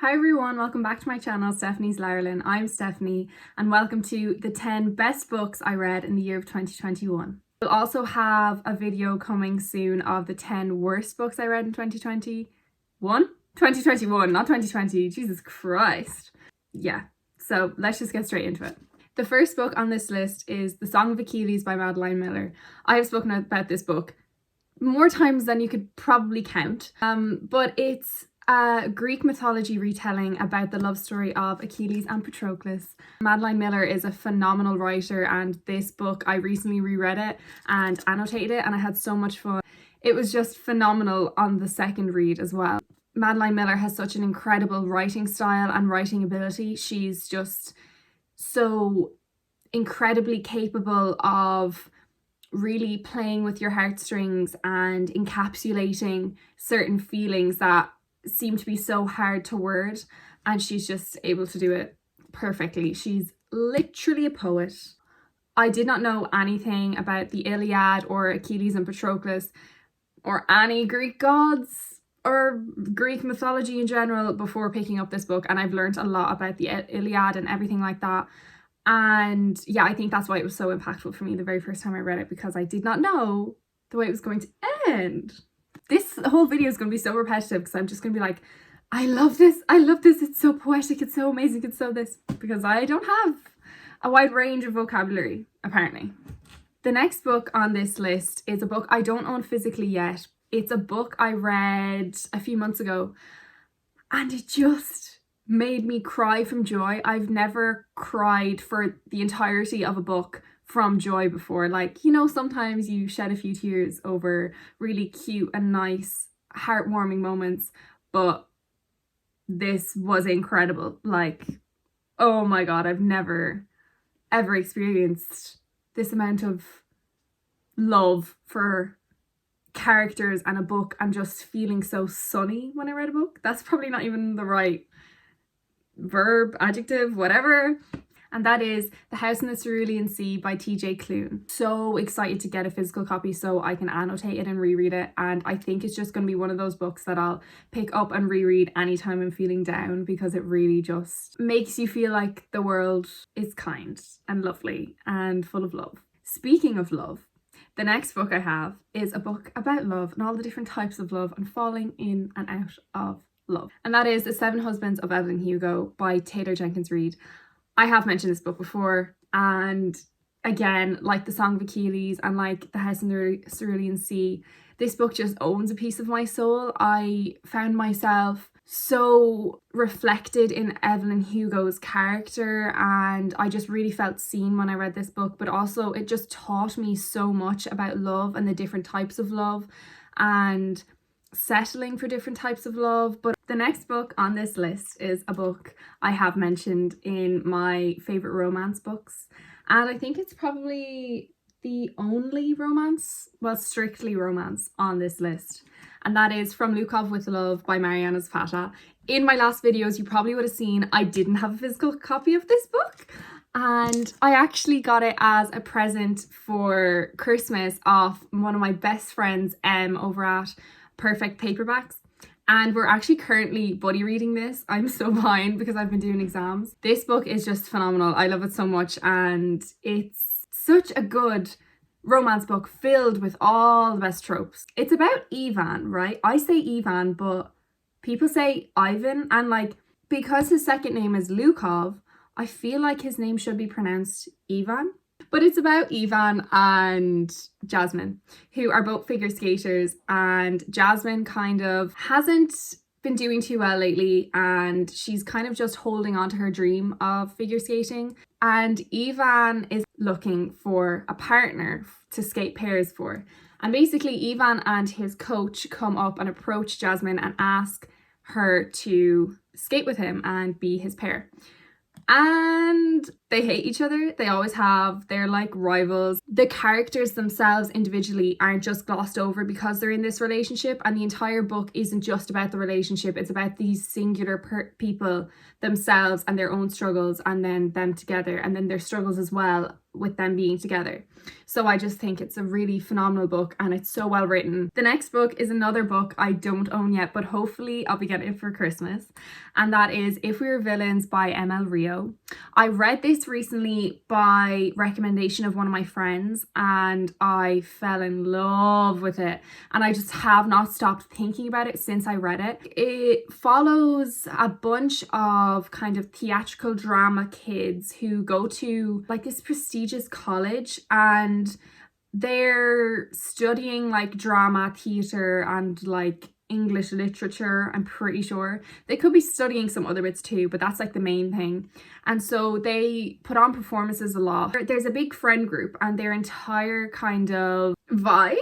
Hi everyone, welcome back to my channel, Stephanie's Larlin. I'm Stephanie and welcome to the 10 best books I read in the year of 2021. We'll also have a video coming soon of the 10 worst books I read in 2021? 2021, not 2020, Jesus Christ. Yeah, so let's just get straight into it. The first book on this list is The Song of Achilles by Madeline Miller. I have spoken about this book more times than you could probably count, but it's a Greek mythology retelling about the love story of Achilles and Patroclus. Madeline Miller is a phenomenal writer, and this book, I recently reread it and annotated it and I had so much fun. It was just phenomenal on the second read as well. Madeline Miller has such an incredible writing style and writing ability. She's just so incredibly capable of really playing with your heartstrings and encapsulating certain feelings that seem to be so hard to word, and she's just able to do it perfectly. She's literally a poet. I did not know anything about the Iliad or Achilles and Patroclus or any Greek gods or Greek mythology in general before picking up this book, and I've learned a lot about the Iliad and everything like that. And yeah, I think that's why it was so impactful for me the very first time I read it, because I did not know the way it was going to end. This whole video is going to be so repetitive because I'm just going to be like, I love this, it's so poetic, it's so amazing, it's so this, because I don't have a wide range of vocabulary, apparently. The next book on this list is a book I don't own physically yet. It's a book I read a few months ago and it just made me cry from joy. I've never cried for the entirety of a book from joy before. Like, you know, sometimes you shed a few tears over really cute and nice, heartwarming moments, but this was incredible. Like, oh my god, I've never ever experienced this amount of love for characters and a book and just feeling so sunny when I read a book. That's probably not even the right verb, adjective, whatever. And that is The House in the Cerulean Sea by TJ Klune. So excited to get a physical copy so I can annotate it and reread it. And I think it's just going to be one of those books that I'll pick up and reread anytime I'm feeling down, because it really just makes you feel like the world is kind and lovely and full of love. Speaking of love, the next book I have is a book about love and all the different types of love and falling in and out of love. And that is The Seven Husbands of Evelyn Hugo by Taylor Jenkins Reid. I have mentioned this book before, and again, like The Song of Achilles and like The House in the Cerulean Sea, this book just owns a piece of my soul. I found myself so reflected in Evelyn Hugo's character, and I just really felt seen when I read this book, but also it just taught me so much about love and the different types of love and settling for different types of love. But the next book on this list is a book I have mentioned in my favorite romance books, and I think it's probably the only romance, well, strictly romance on this list, and that is From Lukov with Love by Mariana Zapata. In my last videos you probably would have seen I didn't have a physical copy of this book, and I actually got it as a present for Christmas off one of my best friends over at Perfect Paperbacks, and we're actually currently buddy reading this. I'm so behind because I've been doing exams. This book is just phenomenal. I love it so much, and it's such a good romance book filled with all the best tropes. It's about Ivan, right? I say Ivan, but people say Ivan, and like, because his second name is Lukov, I feel like his name should be pronounced Ivan. But it's about Ivan and Jasmine, who are both figure skaters, and Jasmine kind of hasn't been doing too well lately, and she's kind of just holding on to her dream of figure skating, and Ivan is looking for a partner to skate pairs for. And basically Ivan and his coach come up and approach Jasmine and ask her to skate with him and be his pair. And they hate each other. They always have. They're like rivals. The characters themselves individually aren't just glossed over because they're in this relationship, and the entire book isn't just about the relationship. It's about these singular people themselves and their own struggles, and then them together, and then their struggles as well with them being together. So I just think it's a really phenomenal book and it's so well written. The next book is another book I don't own yet, but hopefully I'll be getting it for Christmas. And that is If We Were Villains by ML Rio. I read this recently by recommendation of one of my friends and I fell in love with it. And I just have not stopped thinking about it since I read it. It follows a bunch of kind of theatrical drama kids who go to like this prestigious college and they're studying like drama, theatre and like English literature. I'm pretty sure they could be studying some other bits too, but that's like the main thing. And so they put on performances a lot. There's a big friend group and their entire kind of vibe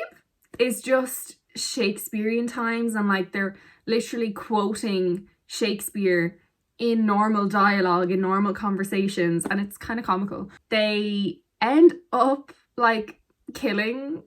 is just Shakespearean times, and like they're literally quoting Shakespeare in normal dialogue, in normal conversations, and it's kind of comical. They end up like killing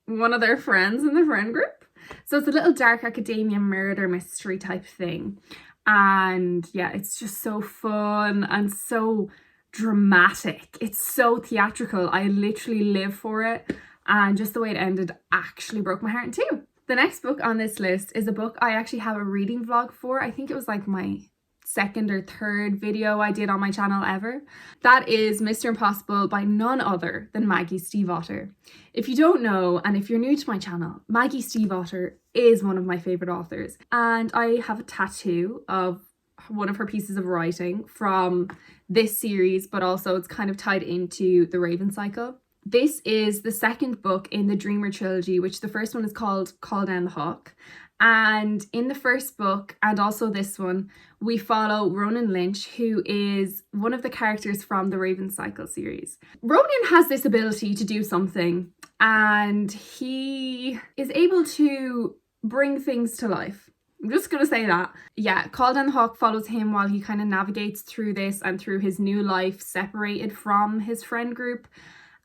one of their friends in the friend group. So it's a little dark academia murder mystery type thing. And yeah, it's just so fun and so dramatic. It's so theatrical. I literally live for it. And just the way it ended actually broke my heart in two. The next book on this list is a book I actually have a reading vlog for. I think it was like my second or third video I did on my channel ever. That is Mr. Impossible by none other than Maggie Stiefvater. If you don't know, and if you're new to my channel, Maggie Stiefvater is one of my favourite authors. And I have a tattoo of one of her pieces of writing from this series, but also it's kind of tied into the Raven Cycle. This is the second book in the Dreamer trilogy, which the first one is called Call Down the Hawk. And in the first book, and also this one, we follow Ronan Lynch, who is one of the characters from the Raven Cycle series. Ronan has this ability to do something, and he is able to bring things to life. I'm just going to say that. Yeah, Call Down the Hawk follows him while he kind of navigates through this and through his new life separated from his friend group.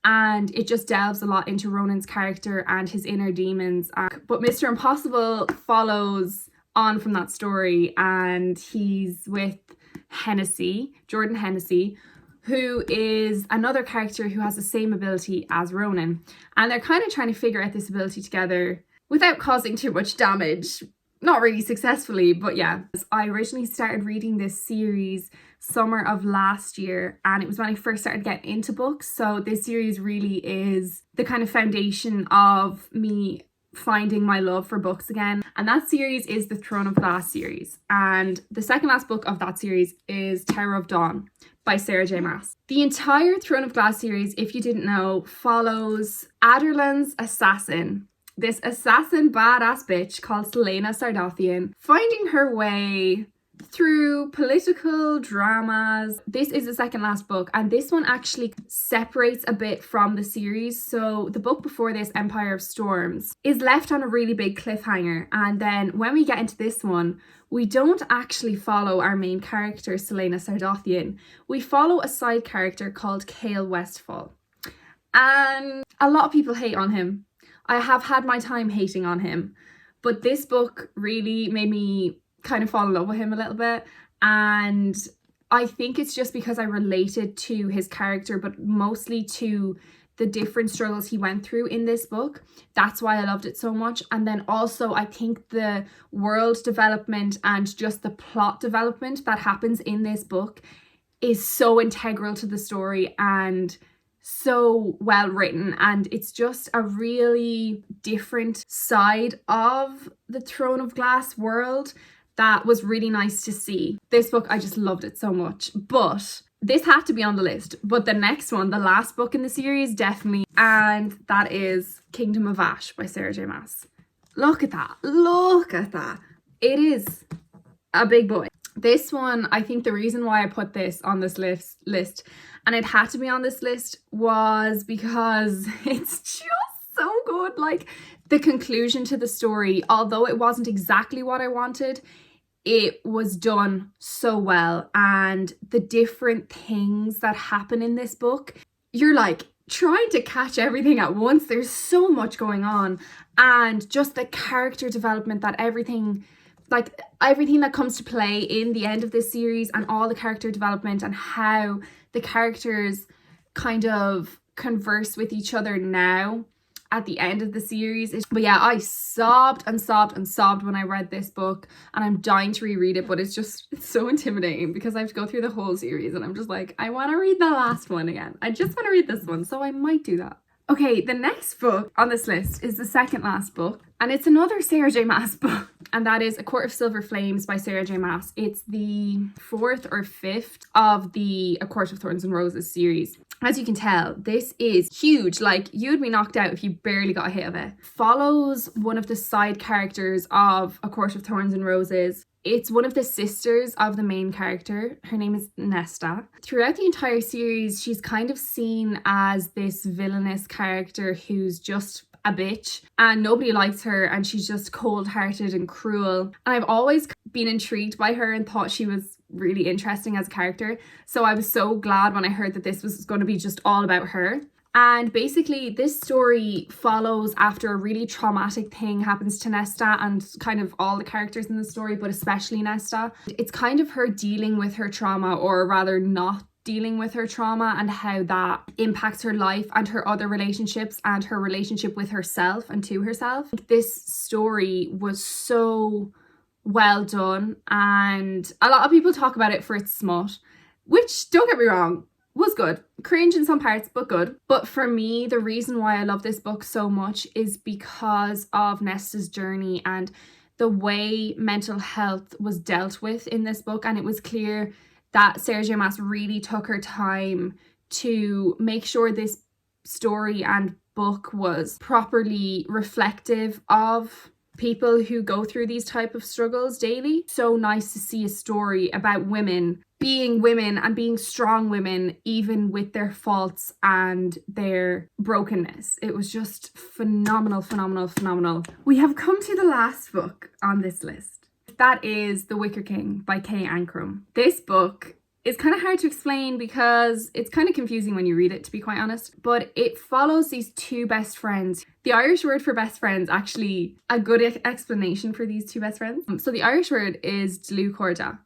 And it just delves a lot into Ronan's character and his inner demons. But Mr. Impossible follows on from that story, and he's with Jordan Hennessy, who is another character who has the same ability as Ronan. And they're kind of trying to figure out this ability together without causing too much damage. Not really successfully, but yeah. I originally started reading this series summer of last year, and it was when I first started getting into books. So this series really is the kind of foundation of me finding my love for books again. And that series is the Throne of Glass series. And the second last book of that series is Tower of Dawn by Sarah J. Maas. The entire Throne of Glass series, if you didn't know, follows Adarlan's assassin. This assassin badass bitch called Selena Sardathian finding her way through political dramas. This is the second last book, and this one actually separates a bit from the series. So the book before this, Empire of Storms, is left on a really big cliffhanger, and then when we get into this one, we don't actually follow our main character Selena Sardathian. We follow a side character called Cale Westfall, and a lot of people hate on him. I have had my time hating on him, but this book really made me kind of fall in love with him a little bit. And I think it's just because I related to his character, but mostly to the different struggles he went through in this book. That's why I loved it so much. And then also I think the world development and just the plot development that happens in this book is so integral to the story and so well written, and it's just a really different side of the Throne of Glass world that was really nice to see. This book, I just loved it so much, but this had to be on the list. But the next one, the last book in the series, definitely, and that is Kingdom of Ash by Sarah J. Maas. Look at that, look at that. It is a big boy. This one, I think the reason why I put this on this list, and it had to be on this list, was because it's just so good. Like, the conclusion to the story, although it wasn't exactly what I wanted, it was done so well. And the different things that happen in this book, you're like trying to catch everything at once. There's so much going on, and just the character development, that everything that comes to play in the end of this series, and all the character development and how the characters kind of converse with each other now at the end of the series. But yeah, I sobbed and sobbed and sobbed when I read this book, and I'm dying to reread it, but it's so intimidating because I have to go through the whole series and I'm just like, I want to read the last one again. I just want to read this one, so I might do that. Okay, the next book on this list is the second last book, and it's another Sarah J Maas book, and that is A Court of Silver Flames by Sarah J Maas. It's the 4th or 5th of the A Court of Thorns and Roses series. As you can tell, this is huge. Like, you'd be knocked out if you barely got a hit of it. Follows one of the side characters of A Court of Thorns and Roses. It's one of the sisters of the main character. Her name is Nesta. Throughout the entire series, she's kind of seen as this villainous character who's just a bitch and nobody likes her, and she's just cold-hearted and cruel. And I've always been intrigued by her and thought she was really interesting as a character. So I was so glad when I heard that this was going to be just all about her. And basically this story follows after a really traumatic thing happens to Nesta and kind of all the characters in the story, but especially Nesta. It's kind of her dealing with her trauma, or rather not dealing with her trauma, and how that impacts her life and her other relationships and her relationship with herself and to herself. This story was so well done, and a lot of people talk about it for its smut, which, don't get me wrong, was good. Cringe in some parts, but good. But for me, the reason why I love this book so much is because of Nesta's journey and the way mental health was dealt with in this book. And it was clear that Sarah J Maas really took her time to make sure this story and book was properly reflective of people who go through these type of struggles daily. So nice to see a story about women being women and being strong women, even with their faults and their brokenness. It was just phenomenal, phenomenal, phenomenal. We have come to the last book on this list. That is The Wicker King by Kay Ancrum. This book is kind of hard to explain because it's kind of confusing when you read it, to be quite honest. But it follows these two best friends. The Irish word for best friends, actually a good explanation for these two best friends. So the Irish word is Dlú Corda.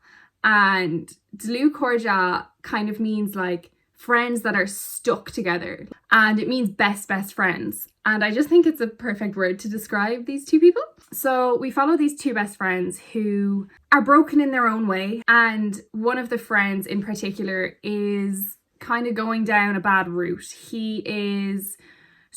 And Dlú Corda kind of means like friends that are stuck together. And it means best friends. And I just think it's a perfect word to describe these two people. So we follow these two best friends who are broken in their own way. And one of the friends in particular is kind of going down a bad route. He is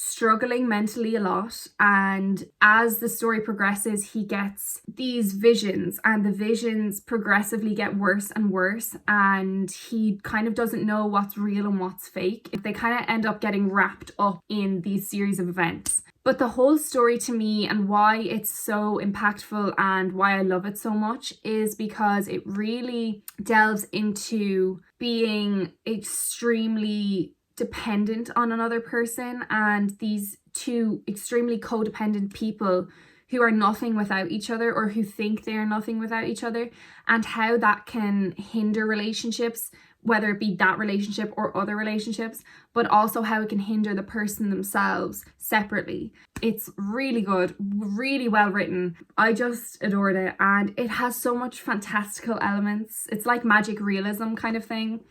struggling mentally a lot, and as the story progresses he gets these visions, and the visions progressively get worse and worse, and he kind of doesn't know what's real and what's fake. They kind of end up getting wrapped up in these series of events. But the whole story, to me, and why it's so impactful and why I love it so much, is because it really delves into being extremely dependent on another person, and these two extremely codependent people who are nothing without each other, or who think they are nothing without each other, and how that can hinder relationships, whether it be that relationship or other relationships, but also how it can hinder the person themselves separately. It's really good, really well written. I just adored it, and it has so much fantastical elements. It's like magic realism kind of thing,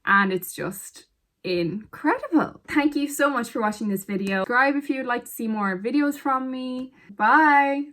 and it's just incredible. Thank you so much for watching this video. Subscribe if you'd like to see more videos from me. Bye.